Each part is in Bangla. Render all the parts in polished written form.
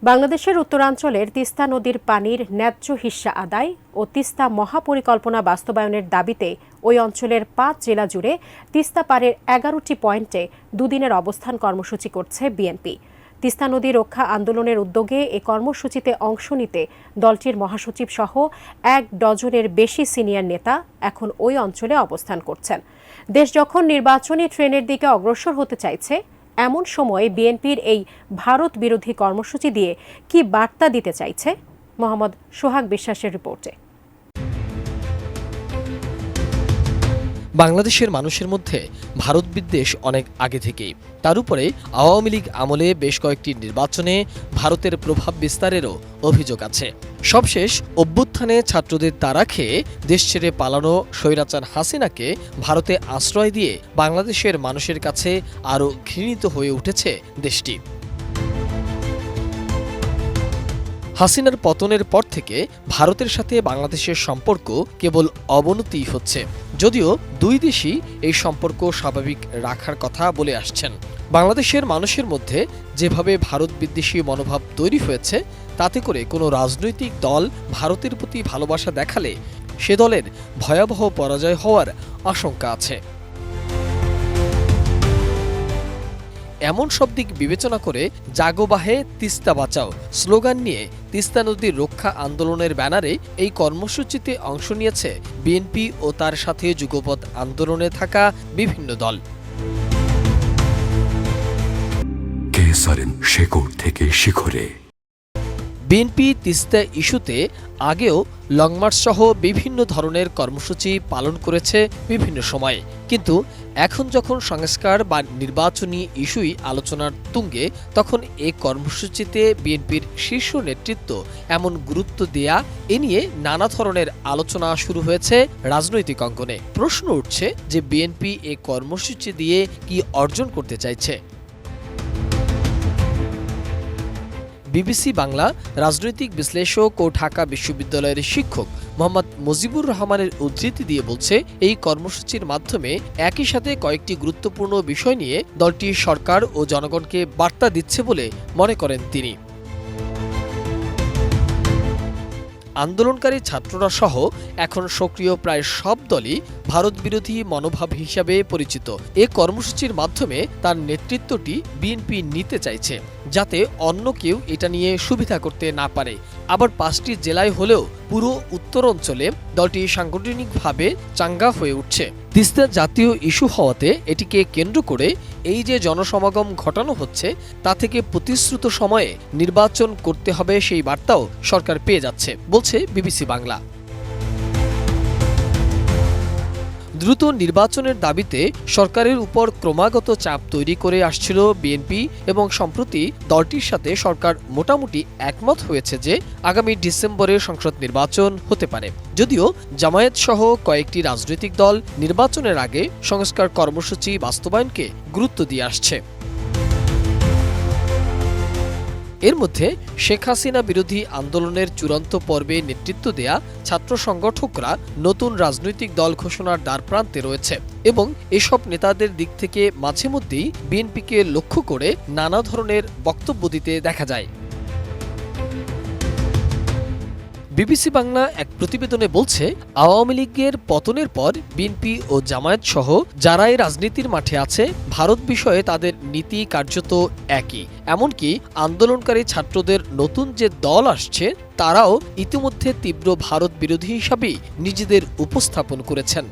বাংলাদেশের উত্তরাঞ্চলের তিস্তা নদীর পানির ন্যায্য হিস্যা আদায় ও তিস্তা মহাপরিকল্পনা বাস্তবায়নের দাবিতে ওই অঞ্চলের ৫ জেলা জুড়ে তিস্তা পাড়ের ১১টি পয়েন্টে দুদিনের অবস্থান কর্মসূচি করছে বিএনপি। তিস্তা নদী রক্ষা আন্দোলনের উদ্যোগে এ কর্মসূচিতে অংশ নিতে দলটির মহাসচিব সহ ১ ডজনের বেশি সিনিয়র নেতা এখন ওই অঞ্চলে অবস্থান করছেন। দেশ যখন নির্বাচনী ট্রেনের দিকে অগ্রসর হতে চাইছে, এমন সময় বিএনপির এই ভারত বিরোধী কর্মসূচি দিয়ে কি বার্তা দিতে চাইছে? মোহাম্মদ সোহাগ বিশ্বাসের রিপোর্টে। বাংলাদেশের মানুষের মধ্যে ভারত বিদ্বেষ অনেক আগে থেকেই। তার উপরে আওয়ামী লীগ আমলে বেশ কয়েকটি নির্বাচনে ভারতের প্রভাব বিস্তারেরও অভিযোগ আছে। সবশেষ অভ্যুত্থানে ছাত্রদের তাড়া খেয়ে দেশ ছেড়ে পালানো স্বৈরাচার হাসিনাকে ভারতে আশ্রয় দিয়ে বাংলাদেশের মানুষের কাছে আরও ঘৃণিত হয়ে উঠেছে দেশটি। হাসিনার পতনের পর থেকে ভারতের সাথে বাংলাদেশের সম্পর্ক কেবল অবনতিই হচ্ছে, যদিও দুই দেশই এই সম্পর্ক স্বাভাবিক রাখার কথা বলে আসছেন। বাংলাদেশের মানুষের মধ্যে যেভাবে ভারত বিদ্বেষী মনোভাব তৈরি হয়েছে, তাতে করে কোনো রাজনৈতিক দল ভারতের প্রতি ভালোবাসা দেখালে সে দলের ভয়াবহ পরাজয় হওয়ার আশঙ্কা আছে। এমন সব দিক বিবেচনা করে জাগো বাহে তিস্তা বাঁচাও স্লোগান নিয়ে তিস্তা নদীর রক্ষা আন্দোলনের ব্যানারে এই কর্মসূচিতে অংশ নিয়েছে বিএনপি ও তার সাথে যুগপৎ আন্দোলনে থাকা বিভিন্ন দল। শেকড় থেকে শিখরে বিএনপি তিস্তা ইস্যুতে আগেও লংমার্চ সহ বিভিন্ন ধরনের কর্মসূচি পালন করেছে বিভিন্ন সময়ে, কিন্তু এখন যখন সংস্কার বা নির্বাচনী ইস্যুই আলোচনার তুঙ্গে, তখন এই কর্মসূচিতে বিএনপির শীর্ষ নেতৃত্ব এমন গুরুত্ব দেয়া এ নিয়ে নানা ধরনের আলোচনা শুরু হয়েছে রাজনৈতিক অঙ্গনে। প্রশ্ন উঠছে যে বিএনপি এই কর্মসূচি দিয়ে কি অর্জন করতে চাইছে। বিবিসি বাংলা রাজনৈতিক বিশ্লেষক ও ঢাকা বিশ্ববিদ্যালয়ের শিক্ষক মোহাম্মদ মুজিবুর রহমানের উদ্ধৃতি দিয়ে বলছে, এই কর্মসূচির মাধ্যমে একই সাথে কয়েকটি গুরুত্বপূর্ণ বিষয় নিয়ে দলটি সরকার ও জনগণকে বার্তা দিচ্ছে বলে মনে করেন তিনি। আন্দোলনকারী ছাত্ররা সহ এখন সক্রিয় প্রায় সব দলই ভারত বিরোধী মনোভাব হিসাবে পরিচিত। এ কর্মসূচির মাধ্যমে তার নেতৃত্বটি বিএনপি নিতে চাইছে, যাতে অন্য কেউ এটা নিয়ে সুবিধা করতে না পারে। আবার 5টি জেলায় হলেও পুরো উত্তরাঞ্চলে দলটি সাংগঠনিকভাবে চাঙ্গা হয়ে উঠছে। তিস্তা জাতীয় ইস্যু হওয়াতে এটিকে কেন্দ্র করে এই যে জনসমাগম ঘটানো হচ্ছে, তা থেকে প্রতিশ্রুত সময়ে নির্বাচন করতে হবে সেই বার্তাও সরকার পেয়ে যাচ্ছে, বলছে বিবিসি বাংলা। দ্রুত নির্বাচনের দাবিতে সরকারের উপর ক্রমাগত চাপ তৈরি করে আসছিল বিএনপি এবং সম্প্রতি দলটির সাথে সরকার মোটামুটি একমত হয়েছে যে আগামী ডিসেম্বরে সংসদ নির্বাচন হতে পারে। যদিও জামায়াত সহ কয়েকটি রাজনৈতিক দল নির্বাচনের আগে সংস্কার কর্মসূচি বাস্তবায়নকে গুরুত্ব দিয়ে আসছে। এর মধ্যে শেখ হাসিনা বিরোধী আন্দোলনের চূড়ান্ত পর্বে নেতৃত্ব দেয়া ছাত্র সংগঠকরা নতুন রাজনৈতিক দল ঘোষণার দ্বারপ্রান্তে রয়েছে এবং এসব নেতাদের দিক থেকে মাঝে মধ্যেই বিএনপিকে লক্ষ্য করে নানা ধরনের বক্তব্য দিতে দেখা যায়। বিবিসি বাংলা এক প্রতিবেদনে বলছে, আওয়ামী লীগের পতনের পর বিএনপি ও জামায়াত সহ যারা এই রাজনীতির মাঠে আছে, ভারত বিষয়ে তাদের নীতি কার্যত একই। এমনকি আন্দোলনকারী ছাত্রদের নতুন যে দল আসছে, তারাও ইতিমধ্যে তীব্র ভারত বিরোধী হিসাবেই নিজেদের উপস্থাপন করেছেন।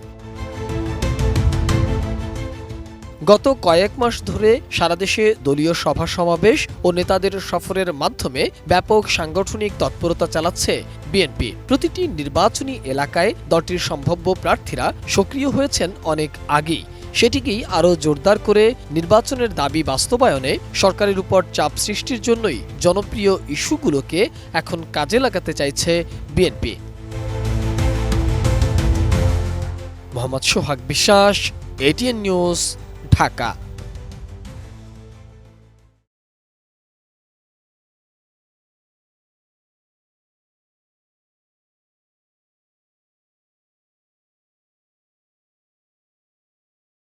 গত কয়েক মাস ধরে সারা দেশে দলীয় সভা সমাবেশ ও নেতাদের সফরের মাধ্যমে ব্যাপক সাংগঠনিক তৎপরতা চালাচ্ছে বিএনপি। প্রতিটি নির্বাচনী এলাকায় দলটির সম্ভাব্য প্রার্থীরা সক্রিয় হয়েছেন অনেক আগেই। সেটিকেই আরও জোরদার করে নির্বাচনের দাবি বাস্তবায়নে সরকারের উপর চাপ সৃষ্টির জন্যই জনপ্রিয় ইস্যুগুলোকে এখন কাজে লাগাতে চাইছে বিএনপি। মোহাম্মদ সোহাগ বিশ্বাস, এটিএন নিউজ, ঢাকা।